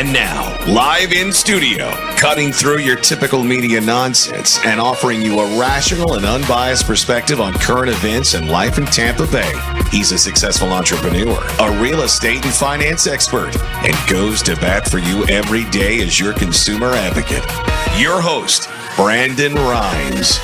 And now, live in studio, cutting through your typical media nonsense and offering you a rational and unbiased perspective on current events and life in Tampa Bay. He's a successful entrepreneur, a real estate and finance expert, and goes to bat for you every day as your consumer advocate. Your host, Brandon Rhymes.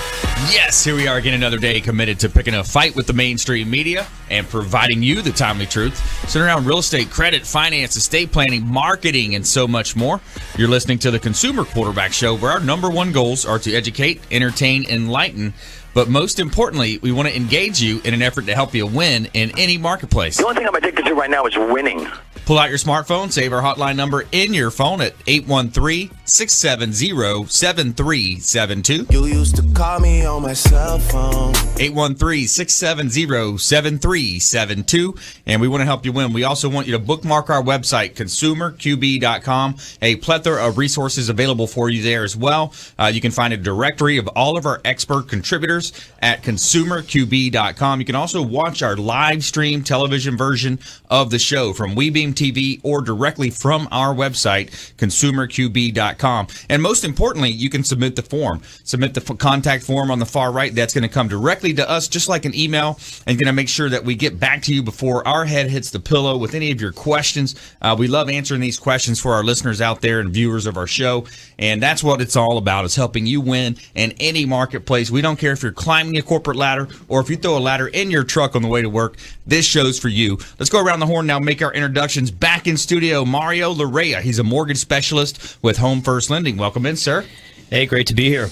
Yes, here we are again, another day committed to picking a fight with the mainstream media and providing you the timely truth centered around real estate, credit, finance, estate planning, marketing, and so much more. You're listening to the Consumer Quarterback Show, where our number one goals are to educate, entertain, enlighten, but most importantly, we want to engage you in an effort to help you win in any marketplace. The only thing I'm addicted to right now is winning. Pull out your smartphone, save our hotline number in your phone at 813-670-7372. You used to call me on my cell phone. 813-670-7372. And we want to help you win. We also want you to bookmark our website, consumerqb.com. A plethora of resources available for you there as well. You can find a directory of all of our expert contributors at consumerqb.com. You can also watch our live stream television version of the show from WeBeam TV or directly from our website, consumerqb.com. And most importantly, you can submit the form. Submit the contact form on the far right. That's going to come directly to us, just like an email, and going to make sure that we get back to you before our head hits the pillow with any of your questions. We love answering these questions for our listeners out there and viewers of our show, and that's what it's all about, is helping you win in any marketplace. We don't care if you're climbing a corporate ladder or if you throw a ladder in your truck on the way to work. This show's for you. Let's go around the horn now, make our introductions. Back in studio, Mario Larrea. He's a mortgage specialist with Home First Lending. Welcome in, sir. Hey, great to be here.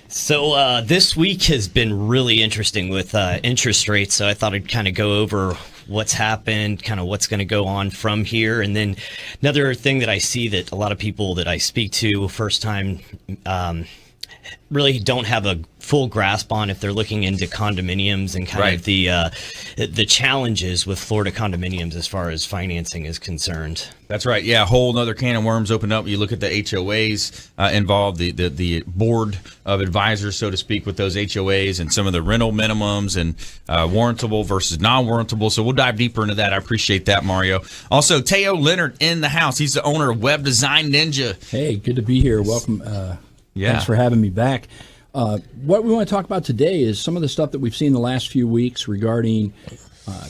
So this week has been really interesting with interest rates, so I thought I'd kind of go over what's happened, kind of what's going to go on from here. And then another thing that I see that a lot of people that I speak to first time really don't have a full grasp on if they're looking into condominiums and kind of the challenges with Florida condominiums as far as financing is concerned. That's right. Yeah, a whole other can of worms opened up. You look at the HOAs involved, the board of advisors, so to speak, with those HOAs and some of the rental minimums and warrantable versus non-warrantable. So we'll dive deeper into that. I appreciate that, Mario. Also, Leonard in the house. He's the owner of Web Design Ninja. Hey, good to be here. Welcome. Thanks for having me back. What we want to talk about today is some of the stuff that we've seen the last few weeks regarding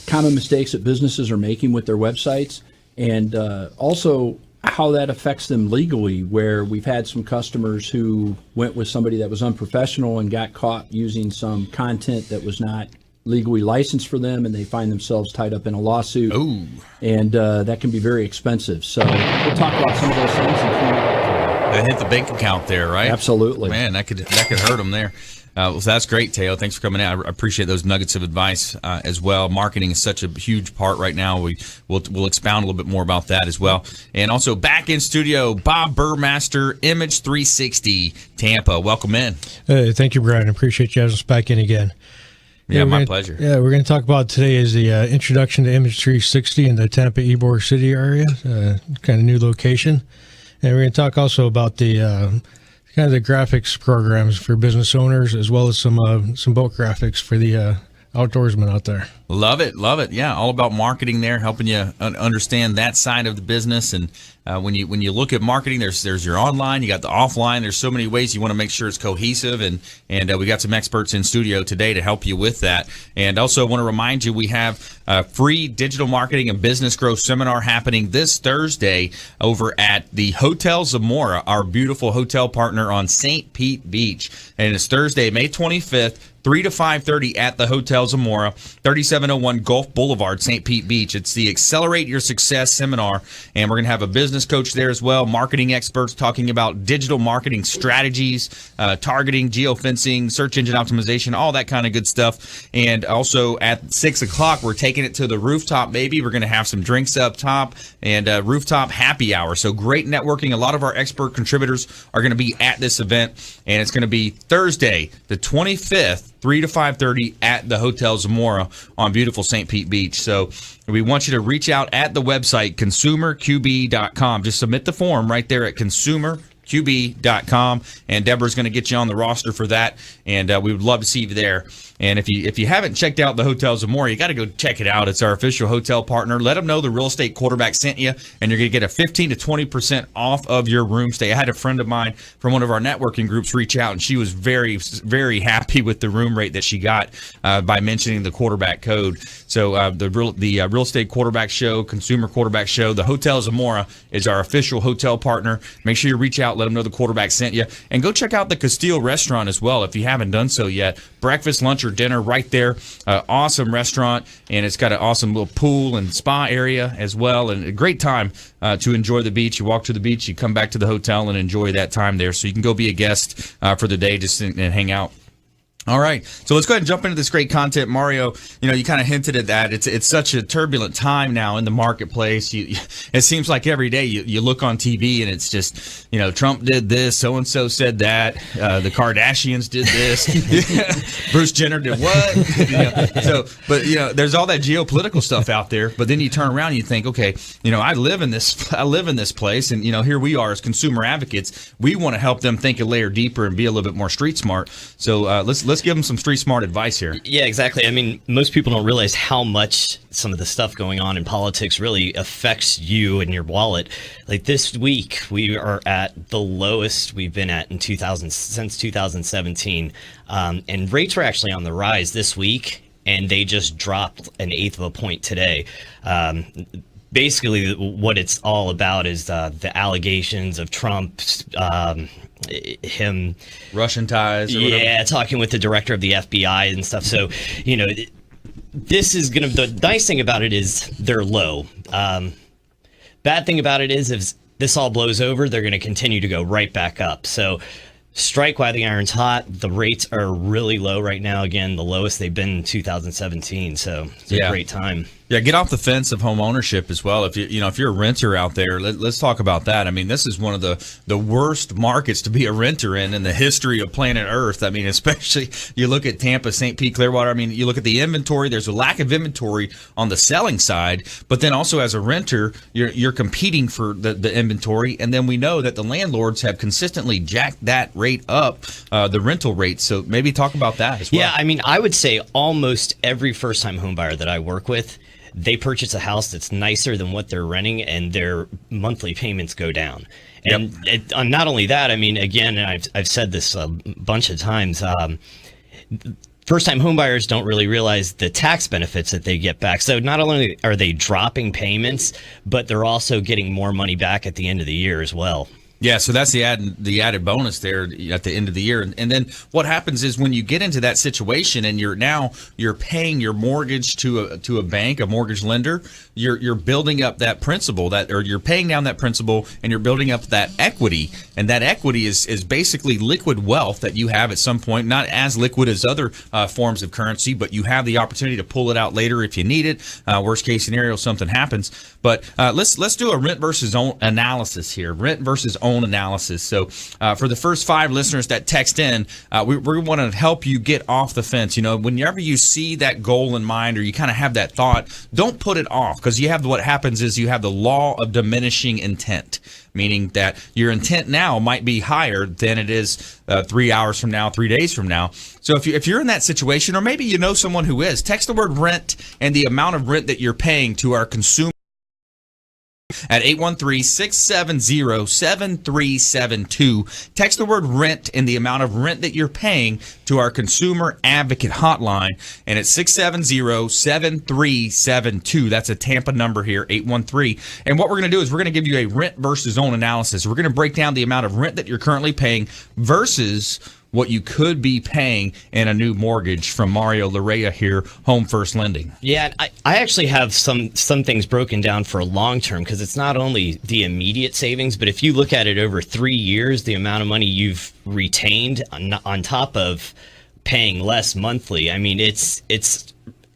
common mistakes that businesses are making with their websites, and also how that affects them legally, where we've had some customers who went with somebody that was unprofessional and got caught using some content that was not legally licensed for them, and they find themselves tied up in a lawsuit. Ooh. And that can be very expensive. So we'll talk about some of those things and clean it up. That hit the bank account there, right? Absolutely. Man, that could hurt them there. So that's great, Teo. Thanks for coming in. I appreciate those nuggets of advice as well. Marketing is such a huge part right now. We'll expound a little bit more about that as well. And also back in studio, Bob Burmaster, Image 360 Tampa. Welcome in. Hey, thank you, Brian. I appreciate you having us back in again. Yeah, my pleasure. Yeah, we're going to talk about today is the introduction to Image 360 in the Tampa Ybor City area, kind of new location. And we're going to talk also about the kind of the graphics programs for business owners, as well as some boat graphics for the outdoorsmen out there. Love it. Yeah, all about marketing there, helping you understand that side of the business. And when you look at marketing, there's your online, you got the offline. There's so many ways you want to make sure it's cohesive. And we got some experts in studio today to help you with that. And also want to remind you, we have a free digital marketing and business growth seminar happening this Thursday over at the Hotel Zamora, our beautiful hotel partner on St. Pete Beach. And it's Thursday, May 25th. 3 to 5:30 at the Hotel Zamora, 3701 Gulf Boulevard, St. Pete Beach. It's the Accelerate Your Success seminar, and we're going to have a business coach there as well, marketing experts talking about digital marketing strategies, targeting, geofencing, search engine optimization, all that kind of good stuff. And also at 6 o'clock, we're taking it to the rooftop, baby. We're going to have some drinks up top and rooftop happy hour. So great networking. A lot of our expert contributors are going to be at this event, and it's going to be Thursday, the 25th, 3 to 5:30 at the Hotel Zamora on beautiful St. Pete Beach. So we want you to reach out at the website, consumerqb.com. Just submit the form right there at consumerqb.com. QB.com, and Deborah's going to get you on the roster for that, and we would love to see you there. And if you haven't checked out the Hotel Zamora, you got to go check it out. It's our official hotel partner. Let them know the Real Estate Quarterback sent you, and you're going to get a 15 to 20% off of your room stay. I had a friend of mine from one of our networking groups reach out, and she was very, very happy with the room rate that she got by mentioning the quarterback code. So the Real Estate Quarterback Show, Consumer Quarterback Show, the Hotel Zamora is our official hotel partner. Make sure you reach out, let them know the quarterback sent you, and go check out the Castile restaurant as well if you haven't done so yet. Breakfast, lunch, or dinner right there. Awesome restaurant, and it's got an awesome little pool and spa area as well, and a great time to enjoy the beach. You walk to the beach, you come back to the hotel and enjoy that time there. So you can go be a guest for the day just and hang out. All right, so let's go ahead and jump into this great content. Mario, you kind of hinted at that. It's such a turbulent time now in the marketplace. It seems like every day you look on TV and it's just, Trump did this, so-and-so said that, the Kardashians did this, Bruce Jenner did what? But there's all that geopolitical stuff out there, but then you turn around and you think, okay, I live in this place, and, here we are as consumer advocates. We want to help them think a layer deeper and be a little bit more street smart. So let's give them some street smart advice here. Yeah, exactly. I mean, most people don't realize how much some of the stuff going on in politics really affects you and your wallet. Like this week, we are at the lowest we've been at since 2017. And rates were actually on the rise this week, and they just dropped 1/8 of a point today. Basically, what it's all about is the allegations of Trump's him Russian ties. Or whatever. Talking with the director of the FBI and stuff. So, this is gonna. The nice thing about it is they're low. Bad thing about it is if this all blows over, they're going to continue to go right back up. So, strike while the iron's hot. The rates are really low right now. Again, the lowest they've been in 2017. So it's a great time. Yeah, get off the fence of home ownership as well. If if you're a renter out there, let's talk about that. I mean, this is one of the worst markets to be a renter in the history of planet Earth. I mean, especially you look at Tampa, St. Pete, Clearwater. I mean, you look at the inventory. There's a lack of inventory on the selling side, but then also as a renter, you're competing for the inventory, and then we know that the landlords have consistently jacked that rate up, the rental rate. So maybe talk about that as well. Yeah, I mean, I would say almost every first-time home buyer that I work with, they purchase a house that's nicer than what they're renting, and their monthly payments go down. And not only that, I mean, again, and I've said this a bunch of times, first-time homebuyers don't really realize the tax benefits that they get back. So not only are they dropping payments, but they're also getting more money back at the end of the year as well. Yeah, so that's the added bonus there at the end of the year. And then what happens is when you get into that situation and you're paying your mortgage to a bank, a mortgage lender, you're building up that principal or you're paying down that principal and you're building up that equity. And that equity is basically liquid wealth that you have at some point, not as liquid as other forms of currency, but you have the opportunity to pull it out later if you need it. Worst case scenario, something happens. But let's do a rent versus own analysis here. Rent versus own analysis. So for the first 5 listeners that text in, we want to help you get off the fence. Whenever you see that goal in mind or you kind of have that thought, don't put it off, because what happens is you have the law of diminishing intent, meaning that your intent now might be higher than it is 3 hours from now, 3 days from now. So if you're in that situation, or maybe you know someone who is, text the word rent and the amount of rent that you're paying to our consumer at 813-670-7372. Text the word rent and the amount of rent that you're paying to our consumer advocate hotline, and it's 670-7372. That's a Tampa number here, 813. And what we're going to do is we're going to give you a rent versus own analysis. We're going to break down the amount of rent that you're currently paying versus what you could be paying in a new mortgage from Mario Larrea here, Home First Lending. Yeah, I actually have some things broken down for a long term, because it's not only the immediate savings, but if you look at it over 3 years, the amount of money you've retained on top of paying less monthly, I mean, it's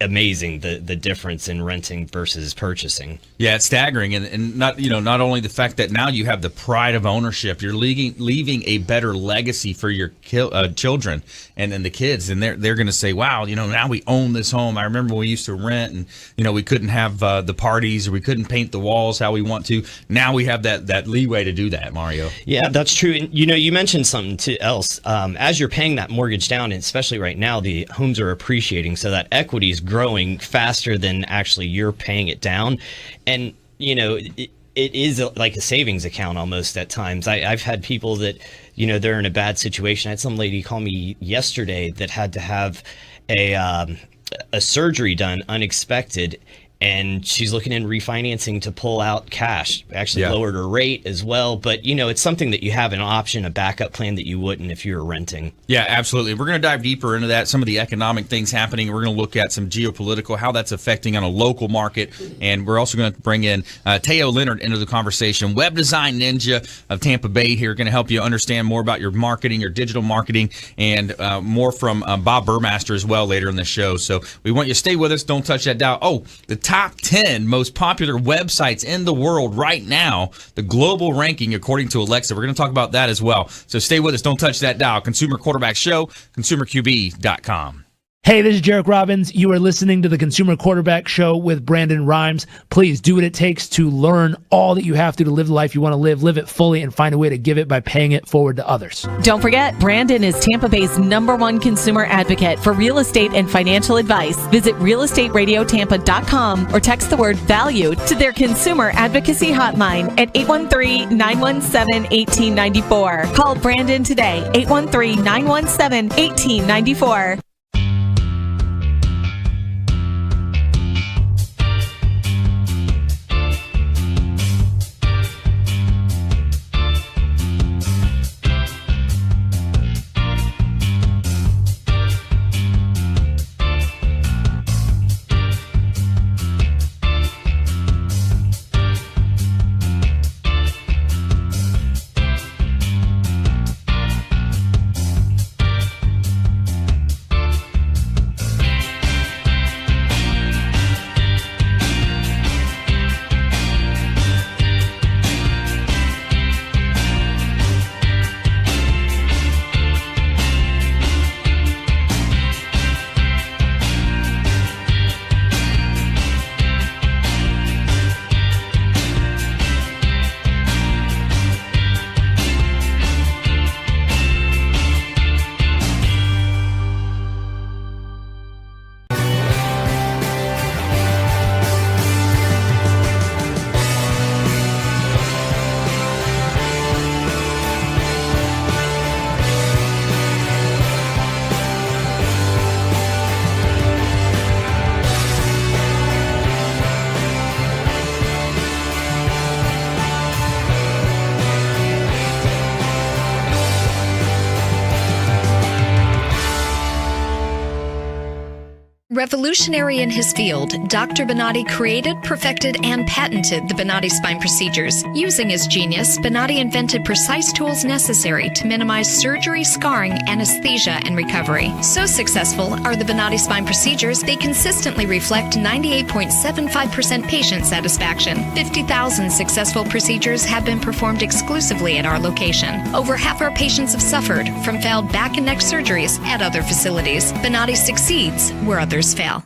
amazing, the difference in renting versus purchasing. Yeah, it's staggering, and not only the fact that now you have the pride of ownership, you're leaving a better legacy for your children and then the kids, and they're going to say, wow, now we own this home. I remember when we used to rent, and we couldn't have the parties, or we couldn't paint the walls how we want to. Now we have that leeway to do that, Mario. Yeah, that's true. And you mentioned something else. As you're paying that mortgage down, and especially right now, the homes are appreciating, so that equity is growing faster than actually you're paying it down. And it is like a savings account almost at times. I've had people that they're in a bad situation. I had some lady call me yesterday that had to have a surgery done unexpected, and she's looking in refinancing to pull out cash. Actually lowered her rate as well. But, it's something that you have an option, a backup plan that you wouldn't if you were renting. Yeah, absolutely. We're going to dive deeper into that, some of the economic things happening. We're going to look at some geopolitical, how that's affecting on a local market. And we're also going to bring in Teo Leonard into the conversation, web design ninja of Tampa Bay here, going to help you understand more about your marketing, your digital marketing, and more from Bob Burmaster as well later in the show. So we want you to stay with us. Don't touch that dial. Oh, the top 10 most popular websites in the world right now, the global ranking according to Alexa. We're going to talk about that as well. So stay with us. Don't touch that dial. Consumer Quarterback Show, consumerqb.com. Hey, this is Jarek Robbins. You are listening to the Consumer Quarterback Show with Brandon Rhymes. Please do what it takes to learn all that you have to live the life you want to live it fully, and find a way to give it by paying it forward to others. Don't forget, Brandon is Tampa Bay's #1 consumer advocate for real estate and financial advice. Visit realestateradiotampa.com or text the word VALUE to their consumer advocacy hotline at 813-917-1894. Call Brandon today, 813-917-1894. Revolutionary in his field, Dr. Bonatti created, perfected, and patented the Bonatti spine procedures. Using his genius, Bonatti invented precise tools necessary to minimize surgery, scarring, anesthesia, and recovery. So successful are the Bonatti spine procedures, they consistently reflect 98.75% patient satisfaction. 50,000 successful procedures have been performed exclusively at our location. Over half our patients have suffered from failed back and neck surgeries at other facilities. Bonatti succeeds where others fail.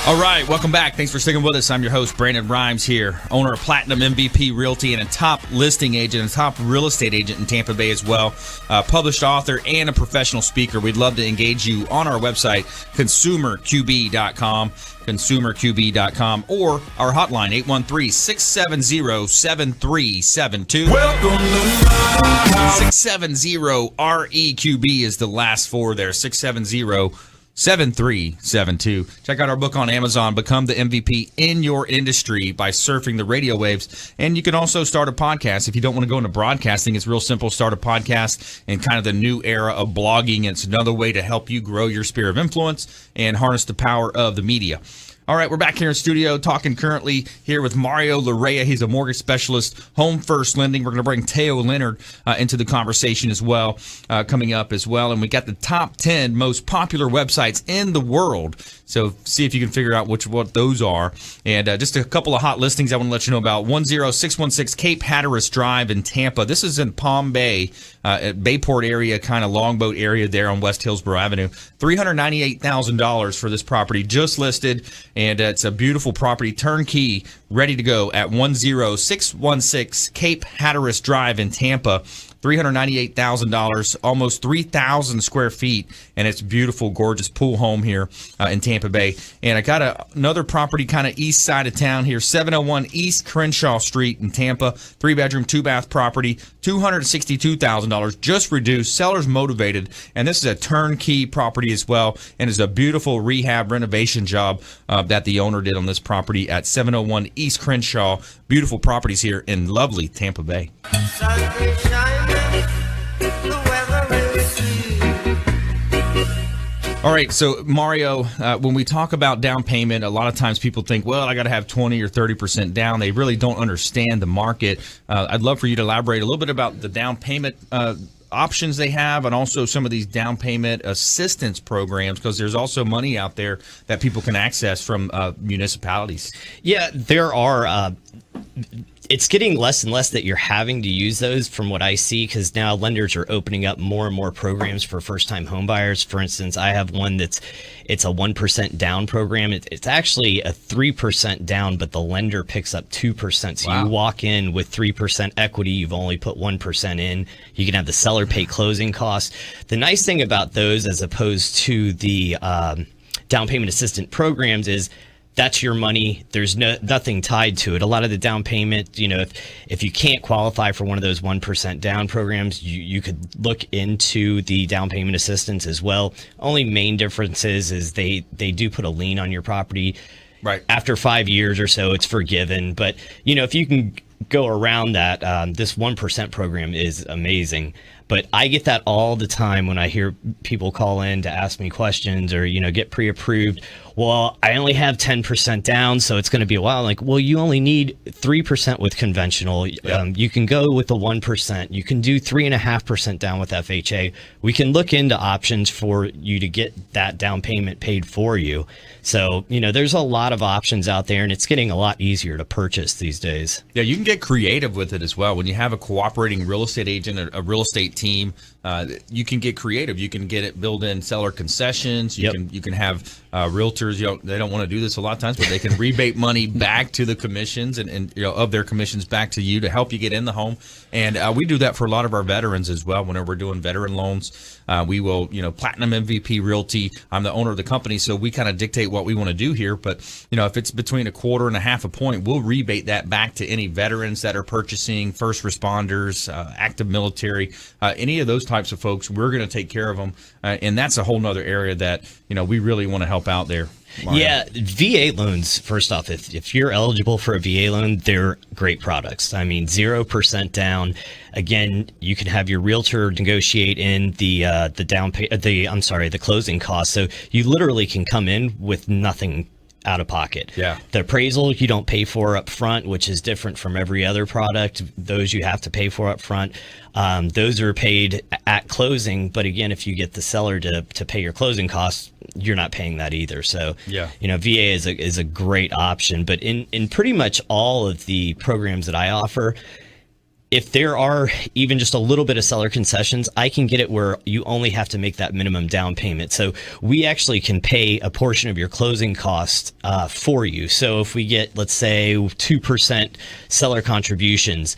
All right, welcome back. Thanks for sticking with us. I'm your host, Brandon Rhymes here, owner of Platinum MVP Realty and a top listing agent and top real estate agent in Tampa Bay as well. Published author and a professional speaker. We'd love to engage you on our website, consumerqb.com, consumerqb.com, or our hotline, 813-670-7372. Welcome to my house. 670-REQB is the last four there, 670-7372. Check out our book on Amazon, Become the MVP in Your Industry by surfing the radio waves. And you can also start a podcast. If you don't want to go into broadcasting, it's real simple. Start a podcast in kind of the new era of blogging. It's another way to help you grow your sphere of influence and harness the power of the media. All right, we're back here in studio talking currently here with Mario Larrea. He's a mortgage specialist, Home First Lending. We're going to bring Leonard into the conversation as well, coming up as well. And we got the top 10 most popular websites in the world. So see if you can figure out what those are. And just a couple of hot listings I want to let you know about. 10616 Cape Hatteras Drive in Tampa. This is in Palm Bay, at Bayport area, kind of Longboat area there on West Hillsborough Avenue. $398,000 for this property, just listed. And it's a beautiful property, turnkey, ready to go at 10616 Cape Hatteras Drive in Tampa. $398,000, almost 3,000 square feet, and it's beautiful, gorgeous pool home here in Tampa Bay. And I got another property kind of east side of town here, 701 East Crenshaw Street in Tampa, 3-bedroom, 2-bath property, $262,000, just reduced, seller's motivated, and this is a turnkey property as well, and it's a beautiful rehab renovation job that the owner did on this property at 701 East Crenshaw. Beautiful properties here in lovely Tampa Bay. All right, so Mario, when we talk about down payment, a lot of times people think, well, I got to have 20 or 30% down. They really don't understand the market. I'd love for you to elaborate a little bit about the down payment options they have, and also some of these down payment assistance programs, because there's also money out there that people can access from municipalities. Yeah, there are. It's getting less and less that you're having to use those from what I see, because now lenders are opening up more and more programs for first-time home buyers. For instance, I have one it's a 1% down program. It's actually a 3% down, but the lender picks up 2%. So wow. You walk in with 3% equity. You've only put 1% in. You can have the seller pay closing costs. The nice thing about those, as opposed to the down payment assistant programs, is that's your money. There's nothing tied to it. A lot of the down payment, if you can't qualify for one of those 1% down programs, you could look into the down payment assistance as well. Only main difference is they do put a lien on your property. Right. After 5 years or so, it's forgiven. But, if you can go around that, this 1% program is amazing. But I get that all the time when I hear people call in to ask me questions or, get pre-approved. Well, I only have 10% down, so it's going to be a while. I'm like, well, you only need 3% with conventional. Yep. You can go with the 1%. You can do 3.5% down with FHA. We can look into options for you to get that down payment paid for you. So, there's a lot of options out there, and it's getting a lot easier to purchase these days. Yeah, you can get creative with it as well. When you have a cooperating real estate agent, a real estate team, you can get creative. You can get it build in seller concessions. You can have realtors. They don't want to do this a lot of times, but they can rebate money back to the commissions and of their commissions back to you to help you get in the home. And we do that for a lot of our veterans as well. Whenever we're doing veteran loans, we will Platinum MVP Realty. I'm the owner of the company, so we kind of dictate what we want to do here. But if it's between 1/4 and 1/2 point, we'll rebate that back to any veterans that are purchasing, first responders, active military, any of those types of folks. We're going to take care of them, and that's a whole nother area that we really want to help out there. Mario. Yeah, VA loans, first off, if you're eligible for a VA loan, they're great products. I mean, 0% down. Again, you can have your realtor negotiate in the closing costs. So you literally can come in with nothing out of pocket. Yeah. The appraisal you don't pay for up front, which is different from every other product. Those you have to pay for up front. Those are paid at closing. But again, if you get the seller to pay your closing costs, you're not paying that either. So, yeah. VA is a great option. But in pretty much all of the programs that I offer, if there are even just a little bit of seller concessions, I can get it where you only have to make that minimum down payment. So we actually can pay a portion of your closing cost for you. So if we get, let's say, 2% seller contributions,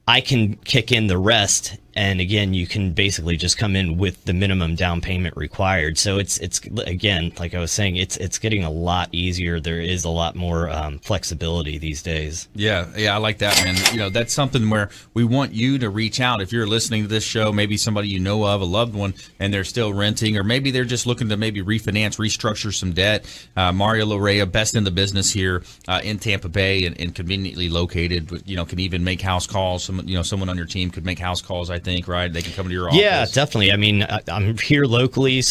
I can kick in the rest, and again, you can basically just come in with the minimum down payment required. So it's again, like I was saying, it's getting a lot easier. There is a lot more flexibility these days. Yeah, I like that, man. You know, that's something where we want you to reach out. If you're listening to this show, maybe somebody you know of, a loved one, and they're still renting, or maybe they're just looking to maybe refinance, restructure some debt. Mario Larrea, best in the business here in Tampa Bay, and conveniently located. You know, can even make house calls. Someone on your team could make house calls, I think, right? They can come to your office. Yeah, definitely. I mean, I'm here locally,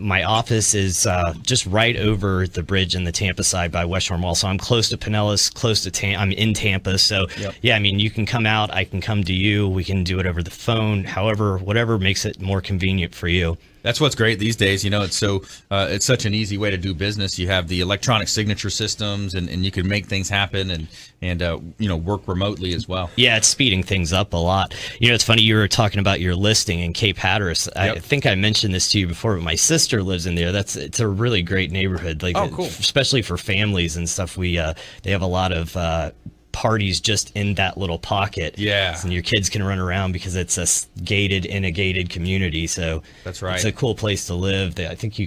my office is just right over the bridge in the Tampa side by West Shore Mall. So I'm close to Pinellas, I'm in Tampa. So yeah, I mean, you can come out, I can come to you, we can do it over the phone, whatever makes it more convenient for you. That's what's great these days. You know, it's such an easy way to do business. You have the electronic signature systems, and you can make things happen and work remotely as well. Yeah, it's speeding things up a lot. You know, it's funny, you were talking about your listing in Cape Hatteras. Yep. I think I mentioned this to you before, but my sister lives in there. It's a really great neighborhood. Like, oh, cool. Especially for families and stuff. They have a lot of parties just in that little pocket. Yeah. And your kids can run around because it's a gated community. So that's right. It's a cool place to live. I think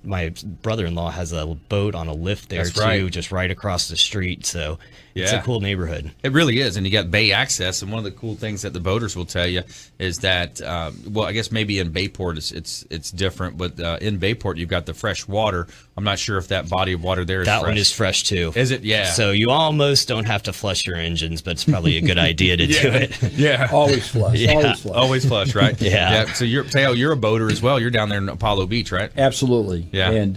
my brother-in-law has a boat on a lift there too, just right across the street. So it's a cool neighborhood. It really is. And you got bay access. And one of the cool things that the boaters will tell you is that, I guess maybe in Bayport it's different, but in Bayport you've got the fresh water. I'm not sure if that body of water there is fresh. That one is fresh too. Is it? Yeah. So you almost don't have to flush your engines, but it's probably a good idea to do it. Yeah. Always flush. Yeah. Always flush, right? Yeah. So you're a boater as well. You're down there in Apollo Beach, right? Absolutely. Yeah. And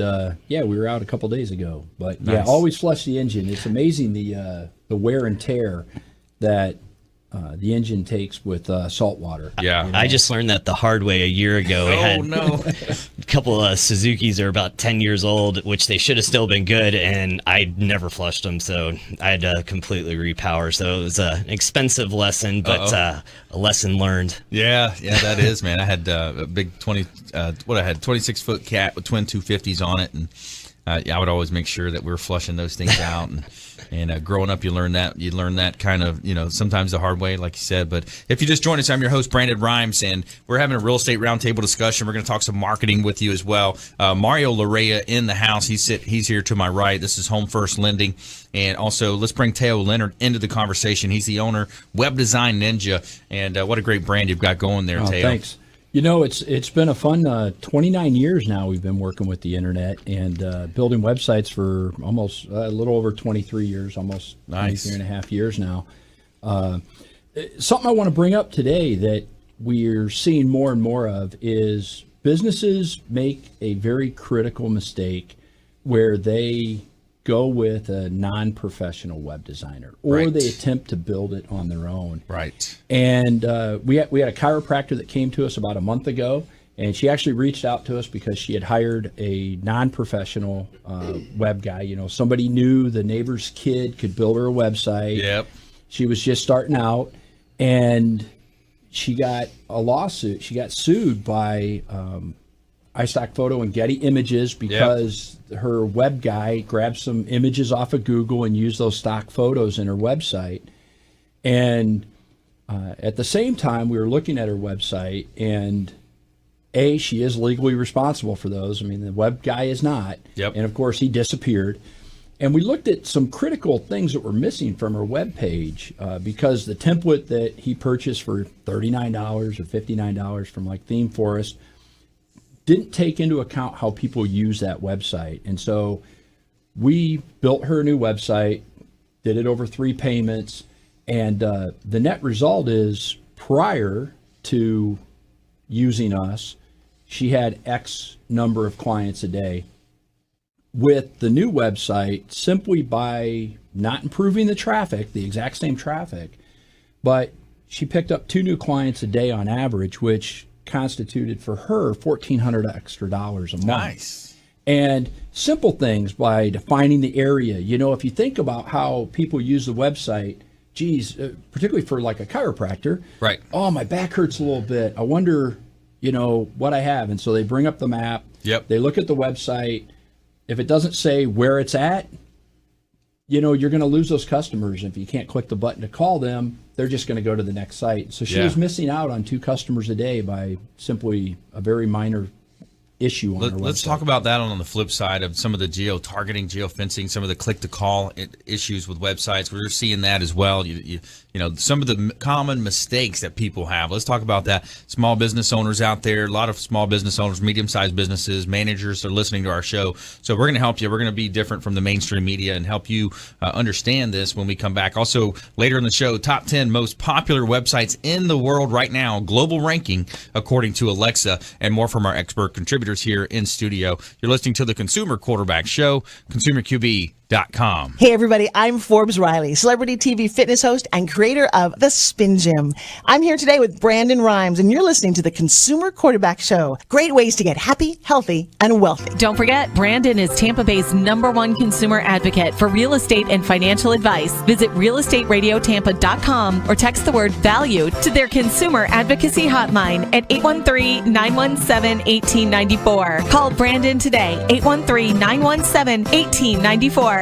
we were out a couple days ago. But nice. Always flush the engine. It's amazing the wear and tear that the engine takes with salt water. Yeah. I just learned that the hard way a year ago. A couple of Suzukis are about 10 years old, which they should have still been good, and I never flushed them, so I had to completely repower. So it was an expensive lesson, but a lesson learned. Yeah, that is, man. I had a big 26-foot cat with twin 250s on it, and I would always make sure that we were flushing those things out. And growing up, you learn that kind of, sometimes the hard way, like you said. But if you just joined us, I'm your host, Brandon Rhymes, and we're having a real estate roundtable discussion. We're going to talk some marketing with you as well. Mario Larrea in the house. He's here to my right. This is Home First Lending. And also, let's bring Leonard into the conversation. He's the owner, Web Design Ninja. And what a great brand you've got going there, Teo. Thanks. It's been a fun 29 years now we've been working with the internet and building websites for almost a little over 23 years, almost 23 and a half years now. Something I want to bring up today that we're seeing more and more of is businesses make a very critical mistake where they go with a non-professional web designer, or they attempt to build it on their own. Right. And we had a chiropractor that came to us about a month ago, and she actually reached out to us because she had hired a non-professional web guy. Somebody knew the neighbor's kid could build her a website. Yep. She was just starting out, and she got a lawsuit. She got sued by iStock Photo and Getty Images because her web guy grabbed some images off of Google and used those stock photos in her website. And at the same time, we were looking at her website, and she is legally responsible for those. I mean, the web guy is not. Yep. And of course, he disappeared. And we looked at some critical things that were missing from her web page because the template that he purchased for $39 or $59 from like Theme Forest didn't take into account how people use that website. And so we built her a new website, did it over 3 payments, and the net result is prior to using us, she had X number of clients a day. With the new website, simply by not improving the traffic, the exact same traffic, but she picked up 2 new clients a day on average, which constituted for her $1,400 extra a month. Nice. And simple things by defining the area. If you think about how people use the website, geez, particularly for like a chiropractor, right? Oh, my back hurts a little bit. I wonder, what I have. And so they bring up the map. Yep. They look at the website. If it doesn't say where it's at, you're going to lose those customers. If you can't click the button to call them, they're just going to go to the next site. So she was missing out on 2 customers a day by simply a very minor issue on her website. Let's talk about that on the flip side of some of the geo-targeting, geo-fencing, some of the click-to-call issues with websites. We're seeing that as well. Some of the common mistakes that people have. Let's talk about that. Small business owners out there, a lot of small business owners, medium-sized businesses, managers are listening to our show. So we're going to help you. We're going to be different from the mainstream media and help you understand this when we come back. Also, later in the show, top 10 most popular websites in the world right now, global ranking according to Alexa, and more from our expert contributors here in studio. You're listening to the Consumer Quarterback Show, consumerqb.com. Hey everybody, I'm Forbes Riley, celebrity TV fitness host and creator of The Spin Gym. I'm here today with Brandon Rhymes, and you're listening to the Consumer Quarterback Show. Great ways to get happy, healthy, and wealthy. Don't forget, Brandon is Tampa Bay's #1 consumer advocate for real estate and financial advice. Visit realestateradiotampa.com or text the word VALUE to their consumer advocacy hotline at 813-917-1894. Call Brandon today, 813-917-1894.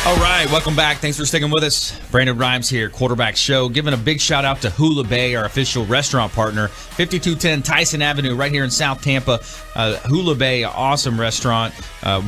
All right, welcome back. Thanks for sticking with us. Brandon Rhymes here, Quarterback Show. Giving a big shout out to Hula Bay, our official restaurant partner, 5210 Tyson Avenue, right here in South Tampa. Hula Bay, awesome restaurant.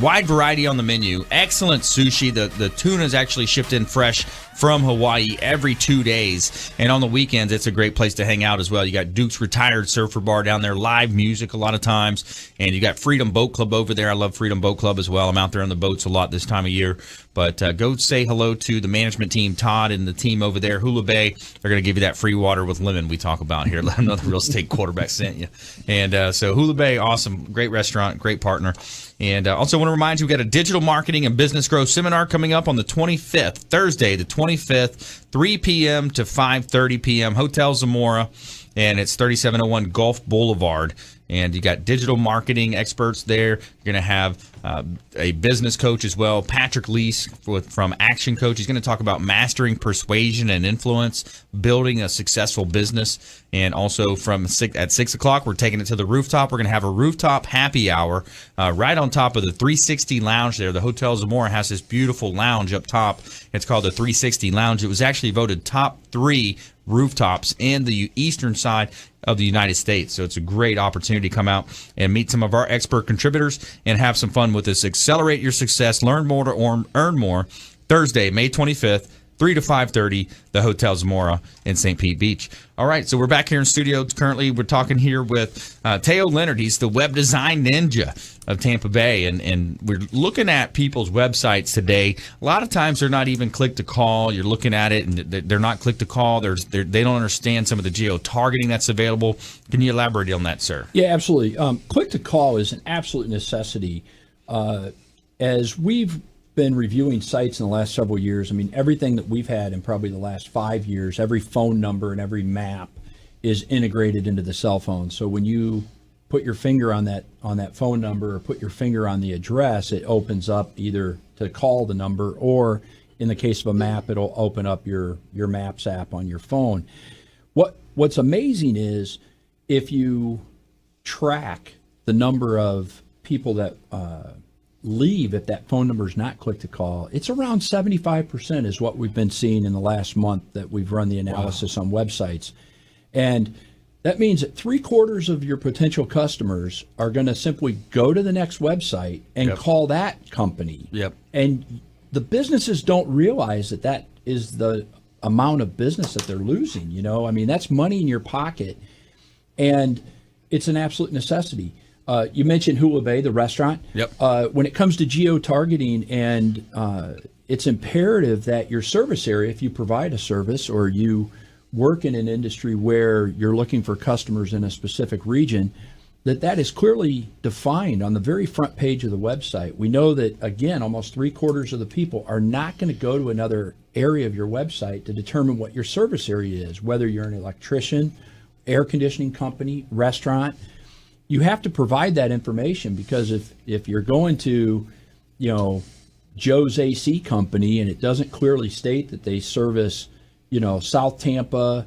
Wide variety on the menu. Excellent sushi. The tuna is actually shipped in fresh from Hawaii every 2 days. And on the weekends, it's a great place to hang out as well. You got Duke's Retired Surfer Bar down there, live music a lot of times. And you got Freedom Boat Club over there. I love Freedom Boat Club as well. I'm out there on the boats a lot this time of year. But go say hello to the management team, Todd, and the team over there, Hula Bay. They're going to give you that free water with lemon we talk about here. Let them know the real estate quarterback sent you. And so Hula Bay, awesome. Great restaurant, great partner. And also want to remind you, we've got a digital marketing and business growth seminar coming up on the 25th, Thursday, the 25th, 3 p.m. to 5:30 p.m., Hotel Zamora, and it's 3701 Gulf Boulevard. And you got digital marketing experts there. You're going to have a business coach as well, Patrick Lease from Action Coach. He's going to talk about mastering persuasion and influence, building a successful business. And also at 6 o'clock, we're taking it to the rooftop. We're going to have a rooftop happy hour right on top of the 360 Lounge there. The Hotel Zamora has this beautiful lounge up top. It's called the 360 Lounge. It was actually voted top 3 rooftops in the eastern side of the United States. So it's a great opportunity to come out and meet some of our expert contributors and have some fun with us. Accelerate your success, learn more to earn more. Thursday, May 25th, 3 to 5:30, the Hotel Zamora in St. Pete Beach. All right, so we're back here in studio. Currently, we're talking here with Teo Leonard. He's the web design ninja of Tampa Bay, and we're looking at people's websites today. A lot of times, they're not even click to call. You're looking at it, and they're not click to call. They don't understand some of the geo-targeting that's available. Can you elaborate on that, sir? Yeah, absolutely. Click to call is an absolute necessity. As we've been reviewing sites in the last several years, I mean, everything that we've had in probably the last 5 years, every phone number and every map is integrated into the cell phone. So when you put your finger on that phone number or put your finger on the address, it opens up either to call the number, or in the case of a map, it'll open up your Maps app on your phone. What's amazing is if you track the number of people that leave if that phone number is not click to call, it's around 75% is what we've been seeing in the last month that we've run the analysis on websites. And that means that 3/4 of your potential customers are going to simply go to the next website and call that company. Yep. And the businesses don't realize that is the amount of business that they're losing. You know, I mean, that's money in your pocket, and it's an absolute necessity. You mentioned Hula Bay, the restaurant. Yep. When it comes to geo-targeting, and it's imperative that your service area, if you provide a service or you work in an industry where you're looking for customers in a specific region, that is clearly defined on the very front page of the website. We know that, again, almost 3/4 of the people are not going to go to another area of your website to determine what your service area is, whether you're an electrician, air conditioning company, restaurant. You have to provide that information, because if you're going to, Joe's AC Company and it doesn't clearly state that they service, South Tampa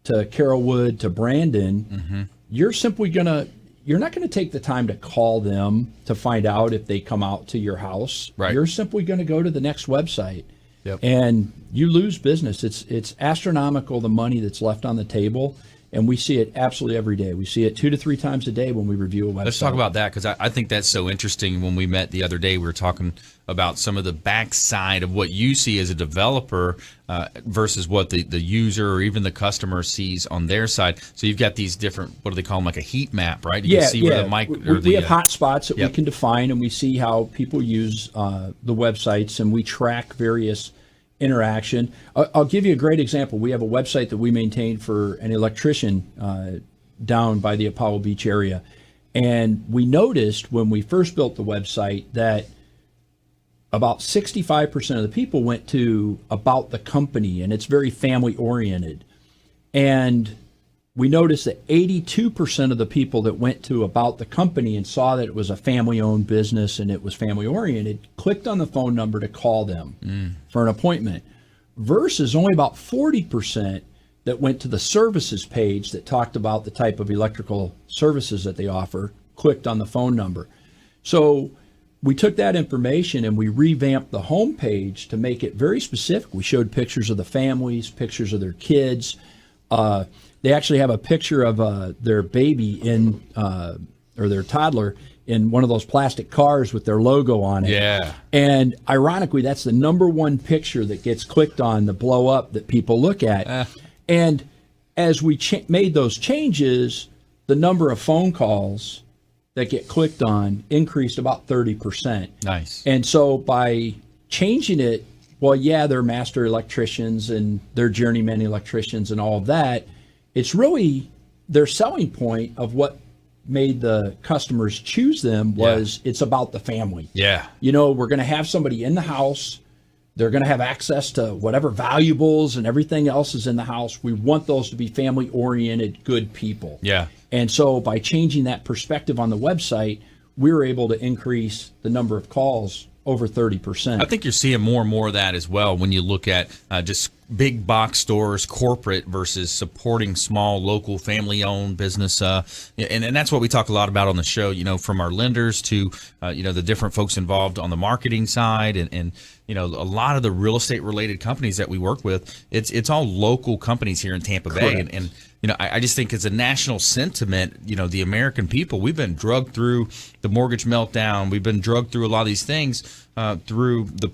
to Carrollwood to Brandon, you're not going to take the time to call them to find out if they come out to your house. Right. You're simply going to go to the next website. Yep. And you lose business. It's astronomical, the money that's left on the table. And we see it absolutely every day. We see it 2 to 3 times a day when we review a website. Let's talk about that, because I think that's so interesting. When we met the other day, we were talking about some of the backside of what you see as a developer versus what the user or even the customer sees on their side. So you've got these different, what do they call them, like a heat map, right? You can see where the mic or we have hot spots that we can define, and we see how people use the websites, and we track various interaction. I'll give you a great example. We have a website that we maintain for an electrician down by the Apollo Beach area. And we noticed when we first built the website that about 65% of the people went to about the company, and it's very family oriented. And we noticed that 82% of the people that went to about the company and saw that it was a family-owned business and it was family-oriented clicked on the phone number to call them for an appointment, versus only about 40% that went to the services page that talked about the type of electrical services that they offer, clicked on the phone number. So we took that information and we revamped the home page to make it very specific. We showed pictures of the families, pictures of their kids. They actually have a picture of their baby or their toddler in one of those plastic cars with their logo on it. Yeah. And ironically, that's the number one picture that gets clicked on, the blow up that people look at. And as we made those changes, the number of phone calls that get clicked on increased about 30%. Nice. And so by changing it, well, yeah, they're master electricians and they're journeyman electricians and all of that. It's really their selling point of what made the customers choose them was it's about the family. Yeah. You know, we're going to have somebody in the house. They're going to have access to whatever valuables and everything else is in the house. We want those to be family-oriented, good people. Yeah. And so by changing that perspective on the website, we were able to increase the number of calls over 30%. I think you're seeing more and more of that as well when you look at just big box stores, corporate versus supporting small, local, family-owned business. And that's what we talk a lot about on the show, you know, from our lenders to, you know, the different folks involved on the marketing side and you know, a lot of the real estate-related companies that we work with, it's all local companies here in Tampa Bay. And you know, I just think it's a national sentiment, you know, the American people, we've been drugged through the mortgage meltdown. We've been drugged through a lot of these things through the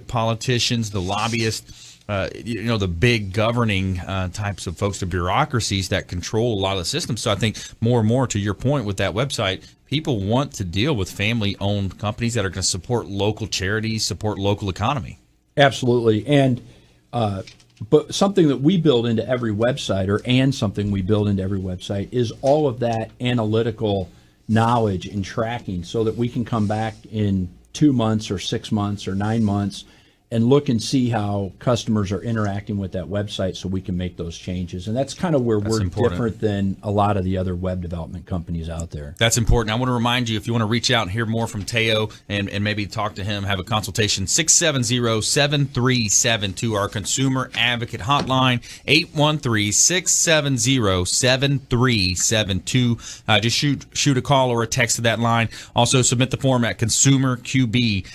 politicians, the lobbyists, you know, the big governing types of folks, the bureaucracies that control a lot of the systems. So I think more and more, to your point with that website, people want to deal with family-owned companies that are going to support local charities, support local economy. Absolutely. And but something that we build into every website, and something we build into every website, is all of that analytical knowledge and tracking so that we can come back in 2 months or 6 months or 9 months and look and see how customers are interacting with that website so we can make those changes. And that's kind of where we're different than a lot of the other web development companies out there. That's important. I want to remind you, if you want to reach out and hear more from Teo and maybe talk to him, have a consultation, 670-7372, our consumer advocate hotline, 813-670-7372. Just shoot a call or a text to that line. Also submit the form at consumerqb.com.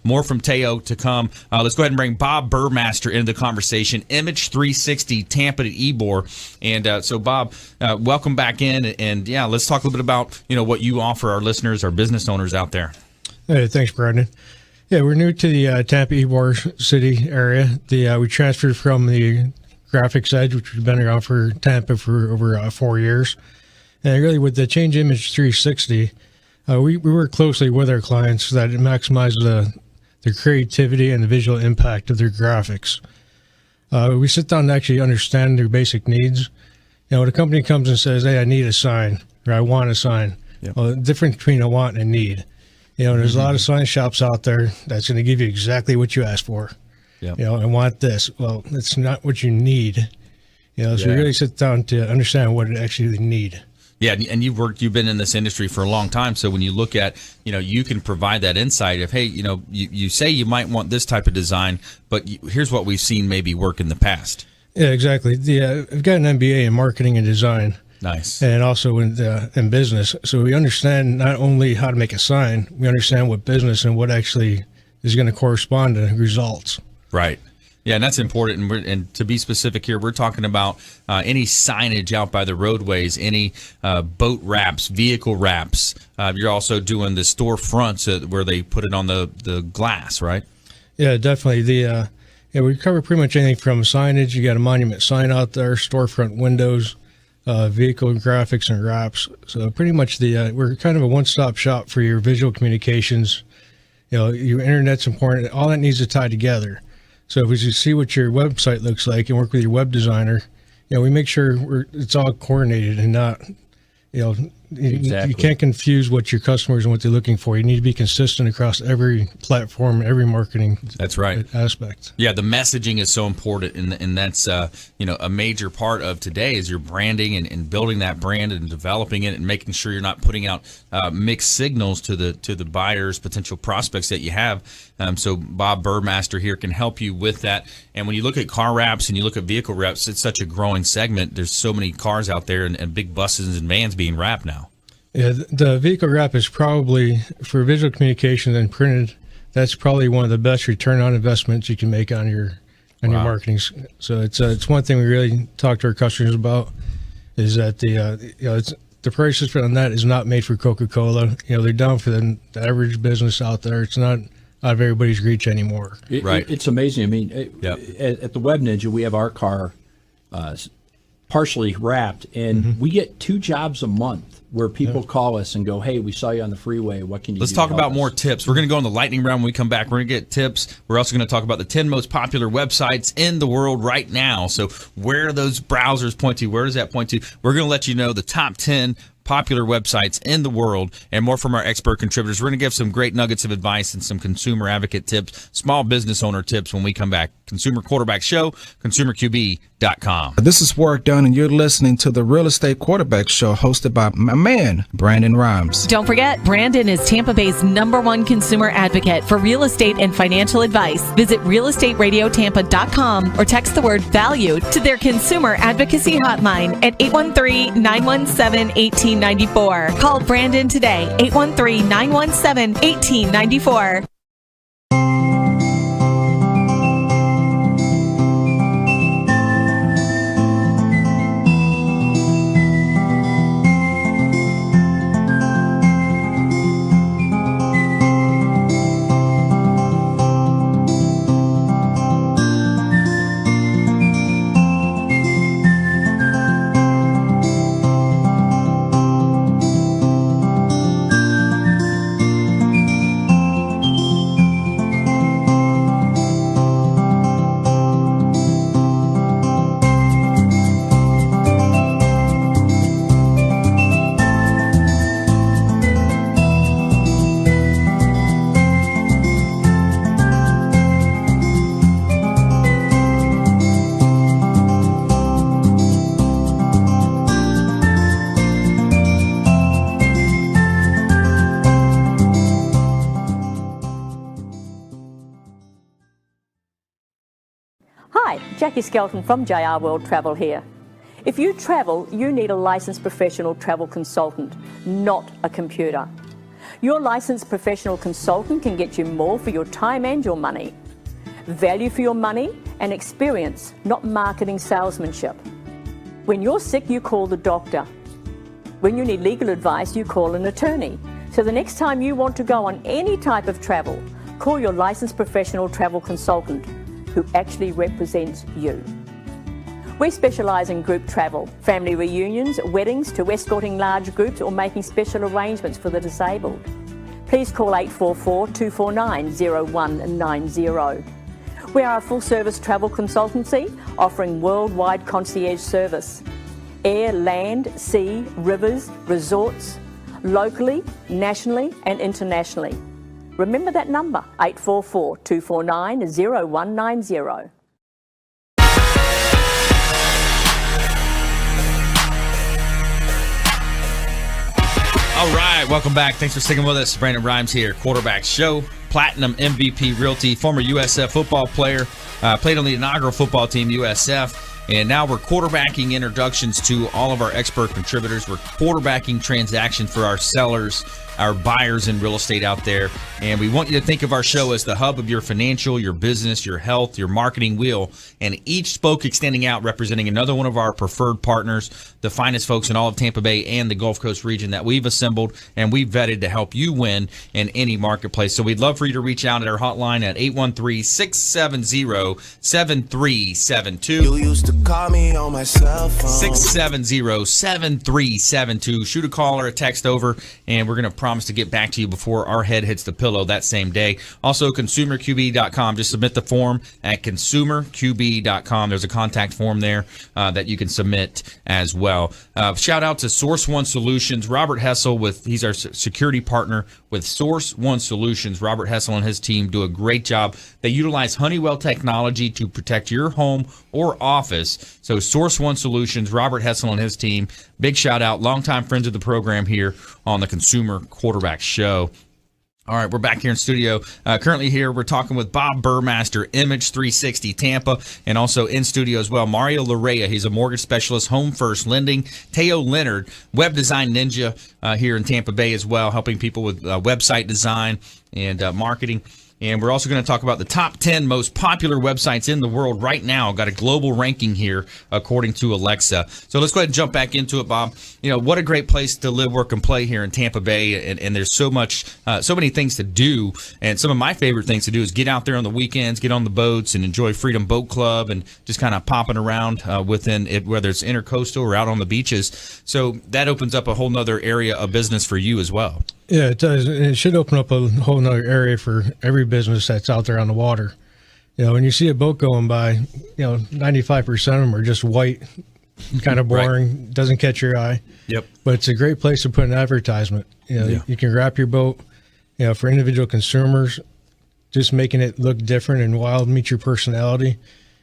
More from Teo to come. Let's go ahead and bring Bob Burmaster into the conversation. Image 360 Tampa to Ybor. And so, Bob, welcome back in. And yeah, let's talk a little bit about, you know, what you offer our listeners, our business owners out there. Hey, thanks, Brandon. Yeah, we're new to the Tampa Ybor City area. We transferred from the Graphics Edge, which has been around for Tampa for over 4 years. And really, with the Change Image 360, we work closely with our clients so that it maximizes the creativity and the visual impact of their graphics. We sit down and actually understand their basic needs. You know, when a company comes and says, hey, I need a sign, or I want a sign, well, the difference between a want and a need. You know, there's a lot of sign shops out there that's going to give you exactly what you ask for. You know, I want this. Well, it's not what you need. You know, so we really sit down to understand what it actually need. Yeah, and you've been in this industry for a long time. So when you look at, you know, you can provide that insight of, hey, you know, you say you might want this type of design, but here's what we've seen maybe work in the past. Yeah, exactly. I've got an MBA in marketing and design. Nice. And also in business. So we understand not only how to make a sign, we understand what business and what actually is going to correspond to results. Right. Yeah, and that's important. And to be specific here, we're talking about any signage out by the roadways, any boat wraps, vehicle wraps. You're also doing the store fronts where they put it on the glass, right? Yeah, definitely. We cover pretty much anything from signage. You got a monument sign out there, storefront windows, vehicle graphics and wraps. So pretty much we're kind of a one-stop shop for your visual communications. You know, your internet's important. All that needs to tie together. So if you see what your website looks like and work with your web designer, you know, we make sure it's all coordinated and not, you know, you can't confuse what your customers and what they're looking for. You need to be consistent across every platform, every marketing aspect. Yeah, the messaging is so important, and that's you know, a major part of today is your branding and building that brand and developing it and making sure you're not putting out mixed signals to the buyers, potential prospects that you have. So Bob Burmaster here can help you with that. And when you look at car wraps and you look at vehicle wraps, it's such a growing segment. There's so many cars out there and big buses and vans being wrapped now. Yeah, the vehicle wrap is probably, for visual communication and printed, that's probably one of the best return on investments you can make on your marketing. So it's one thing we really talk to our customers about, is that the prices on that is not made for Coca-Cola. They're down for the average business out there. It's not out of everybody's reach anymore. It's amazing. I mean, at the Web Ninja, we have our car partially wrapped, and we get 2 jobs a month where people call us and go, "Hey, we saw you on the freeway. What can you do?" Let's talk about more tips. We're going to go in the lightning round when we come back. We're going to get tips. We're also going to talk about the 10 most popular websites in the world right now. So where do those browsers point to? Where does that point to? We're going to let you know the top 10 popular websites in the world, and more from our expert contributors. We're going to give some great nuggets of advice and some consumer advocate tips, small business owner tips when we come back. Consumer Quarterback Show, consumerqb.com. This is Warwick Dunn, and you're listening to the Real Estate Quarterback Show, hosted by my man, Brandon Rhymes. Don't forget, Brandon is Tampa Bay's #1 consumer advocate for real estate and financial advice. Visit realestateradiotampa.com or text the word VALUE to their consumer advocacy hotline at 813-917-1894. Call Brandon today, 813-917-1894. Hi, Jackie Skelton from JR World Travel here. If you travel, you need a licensed professional travel consultant, not a computer. Your licensed professional consultant can get you more for your time and your money. Value for your money and experience, not marketing salesmanship. When you're sick, you call the doctor. When you need legal advice, you call an attorney. So the next time you want to go on any type of travel, call your licensed professional travel consultant who actually represents you. We specialise in group travel, family reunions, weddings, to escorting large groups or making special arrangements for the disabled. Please call 844-249-0190. We are a full-service travel consultancy offering worldwide concierge service. Air, land, sea, rivers, resorts, locally, nationally and internationally. Remember that number, 844-249-0190. All right, welcome back. Thanks for sticking with us. Brandon Rhymes here, Quarterback Show, Platinum MVP Realty, former USF football player, played on the inaugural football team, USF. And now we're quarterbacking introductions to all of our expert contributors. We're quarterbacking transactions for our sellers, our buyers in real estate out there. And we want you to think of our show as the hub of your financial, your business, your health, your marketing wheel. And each spoke extending out, representing another one of our preferred partners, the finest folks in all of Tampa Bay and the Gulf Coast region that we've assembled and we've vetted to help you win in any marketplace. So we'd love for you to reach out at our hotline at 813-670-7372. You used to call me on my cell phone. 670-7372. Shoot a call or a text over, and we're going to promise to get back to you before our head hits the pillow that same day. Also, consumerqb.com. Just submit the form at consumerqb.com. There's a contact form there that you can submit as well. Shout out to Source One Solutions. Robert Hessel, he's our security partner with Source One Solutions. Robert Hessel and his team do a great job. They utilize Honeywell technology to protect your home or office. So Source One Solutions, Robert Hessel and his team, big shout out, longtime friends of the program here on the Consumer Quarterback Show. All right, we're back here in studio. Currently here, we're talking with Bob Burmaster, Image 360 Tampa, and also in studio as well, Mario Larrea. He's a mortgage specialist, Home First Lending. Teo Leonard, web design ninja here in Tampa Bay as well, helping people with website design and marketing. And we're also going to talk about the top 10 most popular websites in the world right now. Got a global ranking here according to Alexa. So let's go ahead and jump back into it, Bob. What a great place to live, work, and play here in Tampa Bay. And there's so many things to do. And some of my favorite things to do is get out there on the weekends, get on the boats, and enjoy Freedom Boat Club and just kind of popping around within it, whether it's intercoastal or out on the beaches. So that opens up a whole nother area of business for you as well. Yeah, it does. And it should open up a whole nother area for every business that's out there on the water. When you see a boat going by, 95% of them are just white, kind of boring, right. Doesn't catch your eye. Yep. But it's a great place to put an advertisement. You can wrap your boat, for individual consumers, just making it look different and wild, meet your personality.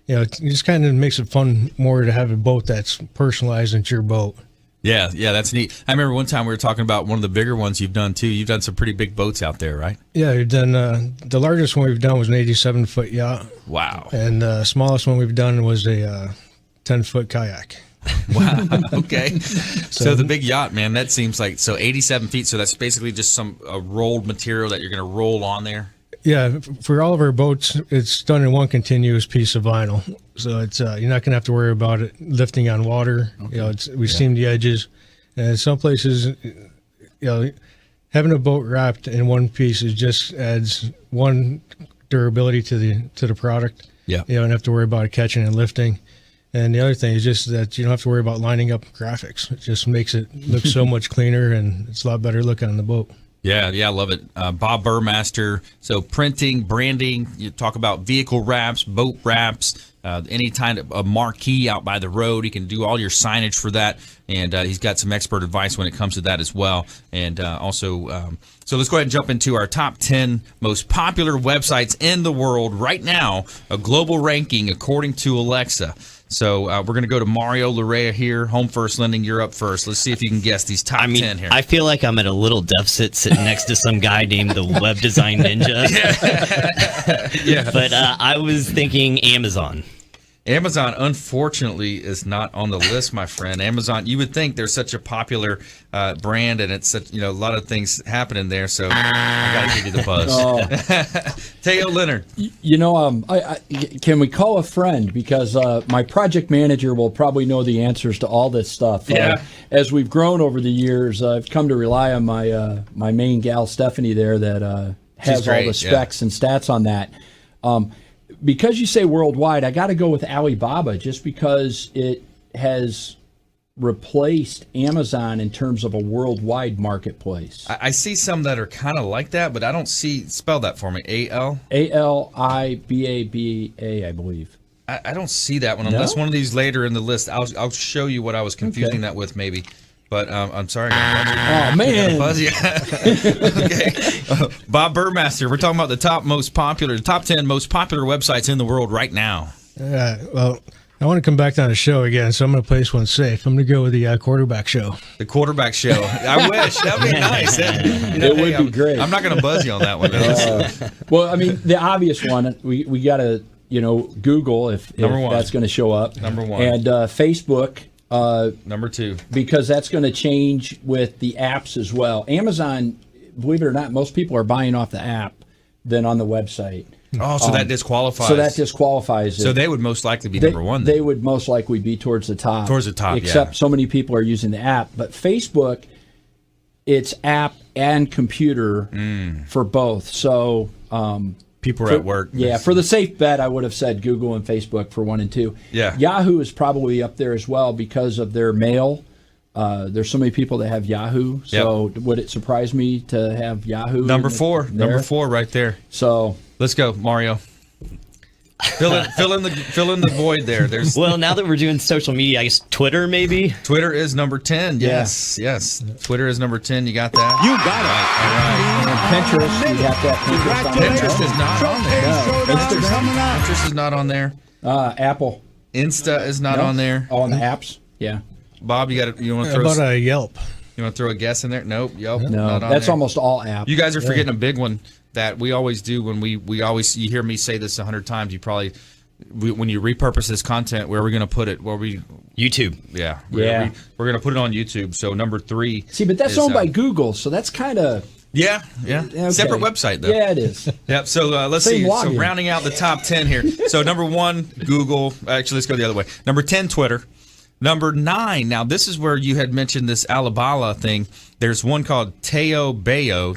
It just kind of makes it fun more to have a boat that's personalized into your boat. Yeah, that's neat. I remember one time we were talking about one of the bigger ones you've done, too. You've done some pretty big boats out there, right? Yeah, we've done the largest one we've done was an 87-foot yacht. Wow. And the smallest one we've done was a 10-foot kayak. Wow. Okay. So the big yacht, man, that seems like, 87 feet, so that's basically just a rolled material that you're going to roll on there? Yeah, for all of our boats, it's done in one continuous piece of vinyl. So it's you're not going to have to worry about it lifting on water. Okay. We steam the edges. And in some places, having a boat wrapped in one piece just adds one durability to the product. Yeah. You don't have to worry about it catching and lifting. And the other thing is just that you don't have to worry about lining up graphics. It just makes it look so much cleaner, and it's a lot better looking on the boat. Yeah, I love it. Bob Burmaster. So printing, branding, you talk about vehicle wraps, boat wraps, any kind of a marquee out by the road. He can do all your signage for that, and he's got some expert advice when it comes to that as well. And also, so let's go ahead and jump into our top 10 most popular websites in the world right now, a global ranking according to Alexa. So we're going to go to Mario Larrea here. Home First Lending, you're up first. Let's see if you can guess these top 10 here. I feel like I'm at a little deficit sitting next to some guy named the Web Design Ninja. Yeah. But I was thinking Amazon. Amazon, unfortunately, is not on the list, my friend. Amazon, you would think they're such a popular brand, and it's such, a lot of things happening there. So I got to give you the buzz. Teo Leonard. Can we call a friend, because my project manager will probably know the answers to all this stuff. Yeah. As we've grown over the years, I've come to rely on my main gal Stephanie there that has all the specs and stats on that. Because you say worldwide, I got to go with Alibaba, just because it has replaced Amazon in terms of a worldwide marketplace. I see some that are kind of like that, but I don't see. Spell that for me. A-L? A-L-I-B-A-B-A, I believe. I don't see that one unless one of these later in the list. I'll show you what I was confusing that with, maybe. But I'm sorry. Oh, man. Okay. Bob Burmaster, we're talking about the top 10 most popular websites in the world right now. Well, I want to come back down the show again, so I'm going to play this one safe. I'm going to go with the quarterback show. The quarterback show. I wish. That would be nice. It would be great. I'm not going to buzz you on that one. Well, I mean, the obvious one, we got to, Google if that's going to show up. Number one. And Facebook. Number two, because that's going to change with the apps as well. Amazon, believe it or not, most people are buying off the app than on the website. Oh, so that disqualifies. So that disqualifies it. So they would most likely be number one. They would most likely be towards the top. Towards the top, except so many people are using the app. But Facebook, it's app and computer for both. So people are at work. Yeah, for the safe bet, I would have said Google and Facebook for 1 and 2. Yeah. Yahoo is probably up there as well because of their mail. There's so many people that have Yahoo. So would it surprise me to have Yahoo? Number 4. Number 4 right there. So let's go, Mario. Fill in the void there. Well, now that we're doing social media, I guess Twitter maybe. Twitter is number 10. Yes. Twitter is number 10. You got that? You got it. All right. And Pinterest, you have to have Pinterest on there. Pinterest is not on there. Pinterest is not on there. Apple. Insta is not on there. Oh, on the apps. Yeah. Bob, you want to throw? How about a Yelp? You want to throw a guess in there? Nope. Yelp. No, not on that's there. almost all apps. You guys are forgetting a big one that we always do when we always, you hear me say this 100 times. You probably, when you repurpose this content, where are we going to put it? YouTube. Yeah. We're going to put it on YouTube. So number 3. See, but that's owned by Google, so that's kind of. Yeah. Okay. Separate website, though. Yeah, it is. Yep. So let's Same see. login. So rounding out the top 10 here. So number 1, Google. Actually, let's go the other way. Number 10, Twitter. Number 9. Now, this is where you had mentioned this Alibaba thing. There's one called Taobao.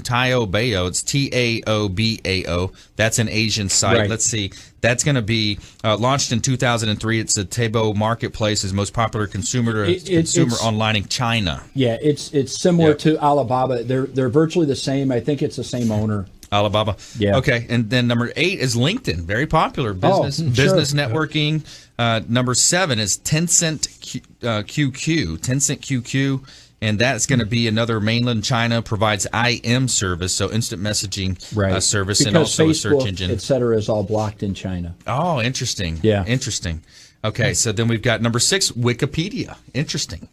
It's Taobao. That's an Asian site. Right. Let's see. That's going to be launched in 2003. It's a Taobao marketplace, is most popular consumer online in China. Yeah, it's similar to Alibaba. They're virtually the same. I think it's the same owner. Alibaba. Yeah. Okay. And then number 8 is LinkedIn. Very popular. Business networking. Number 7 is Tencent QQ. Tencent QQ. And that's going to be another mainland China, provides IM service, so instant messaging service, because and also Facebook, a search engine. et cetera, is all blocked in China. Oh, interesting. Yeah. Interesting. Okay, so then we've got number 6, Wikipedia. Interesting.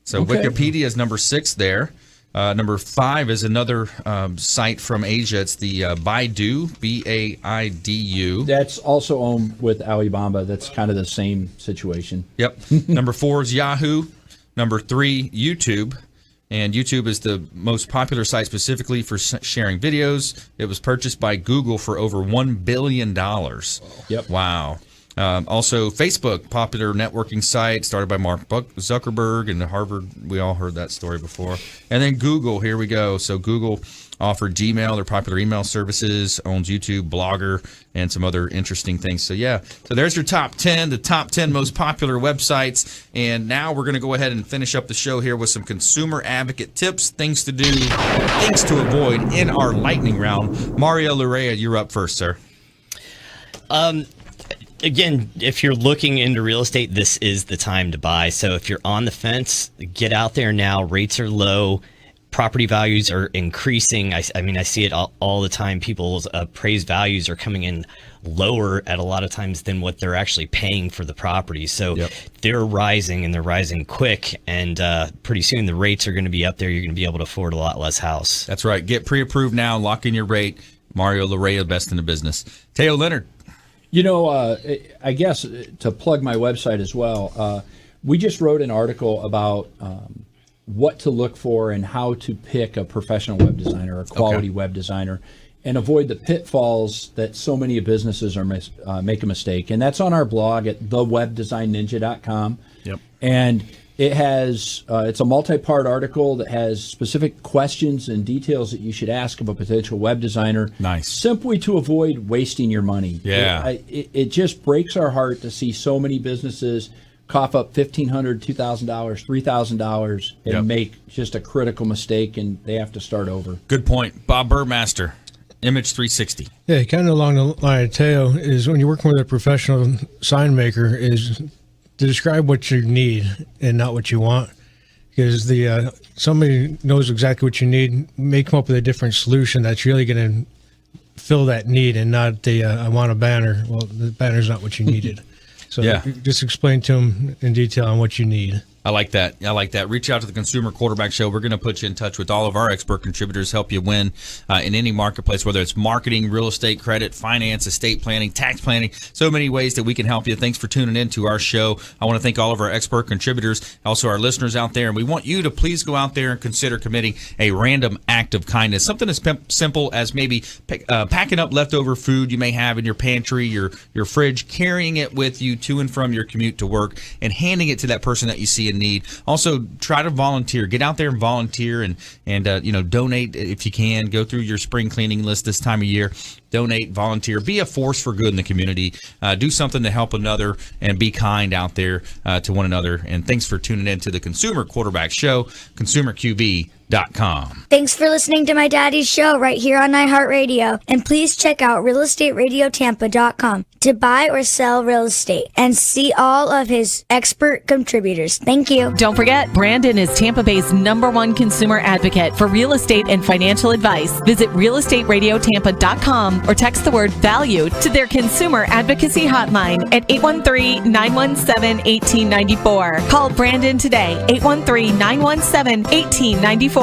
So Okay. Wikipedia is number 6 there. Number 5 is another site from Asia. It's the Baidu, Baidu. That's also owned with Alibaba. That's kind of the same situation. Yep. Number 4 is Yahoo. Number 3, YouTube. And YouTube is the most popular site specifically for sharing videos. It was purchased by Google for over $1 billion. Yep. Wow. Also, Facebook, popular networking site, started by Mark Zuckerberg and Harvard. We all heard that story before. And then Google, here we go. So Google offered Gmail, their popular email services, owns YouTube, Blogger, and some other interesting things. So yeah, so there's your top 10, the top 10 most popular websites. And now we're going to go ahead and finish up the show here with some consumer advocate tips, things to do, things to avoid in our lightning round. Mario Larrea, you're up first, sir. Again, if you're looking into real estate, this is the time to buy. So if you're on the fence, get out there now. Rates are low. Property values are increasing. I mean, I see it all the time. People's appraised values are coming in lower at a lot of times than what they're actually paying for the property. So they're rising, and they're rising quick. And pretty soon the rates are going to be up there. You're going to be able to afford a lot less house. That's right. Get pre-approved now. Lock in your rate. Mario Larrea, best in the business. Teo Leonard. You know, I guess to plug my website as well, we just wrote an article about what to look for and how to pick a professional web designer, a quality web designer, and avoid the pitfalls that so many businesses are make a mistake. And that's on our blog at thewebdesignninja.com. Yep. And it has it's a multi-part article that has specific questions and details that you should ask of a potential web designer. Nice. Simply to avoid wasting your money. Yeah. It just breaks our heart to see so many businesses cough up $1,500, $2,000, $3,000 and make just a critical mistake, and they have to start over. Good point. Bob Burmaster, Image 360. Yeah, kind of along the line of Teo is when you're working with a professional sign maker is to describe what you need and not what you want, because somebody knows exactly what you need, may come up with a different solution that's really going to fill that need, and not the I want a banner. Well, the banner's not what you needed. So just explain to them in detail on what you need. I like that. Reach out to the Consumer Quarterback Show. We're going to put you in touch with all of our expert contributors, help you win in any marketplace, whether it's marketing, real estate, credit, finance, estate planning, tax planning. So many ways that we can help you. Thanks for tuning in to our show. I want to thank all of our expert contributors, also our listeners out there. And we want you to please go out there and consider committing a random act of kindness. Something as simple as maybe packing up leftover food you may have in your pantry, your fridge, carrying it with you to and from your commute to work, and handing it to that person that you see in need. Also, try to volunteer. Get out there and volunteer, and donate if you can. Go through your spring cleaning list this time of year. Donate, volunteer, be a force for good in the community. Do something to help another, and be kind out there to one another. And thanks for tuning in to the Consumer Quarterback Show, consumerqb.com. Thanks for listening to my daddy's show right here on iHeartRadio. And please check out realestateradio.tampa.com to buy or sell real estate and see all of his expert contributors. Thank you. Don't forget, Brandon is Tampa Bay's #1 consumer advocate for real estate and financial advice. Visit realestateradio.tampa.com or text the word VALUE to their consumer advocacy hotline at 813-917-1894. Call Brandon today, 813-917-1894.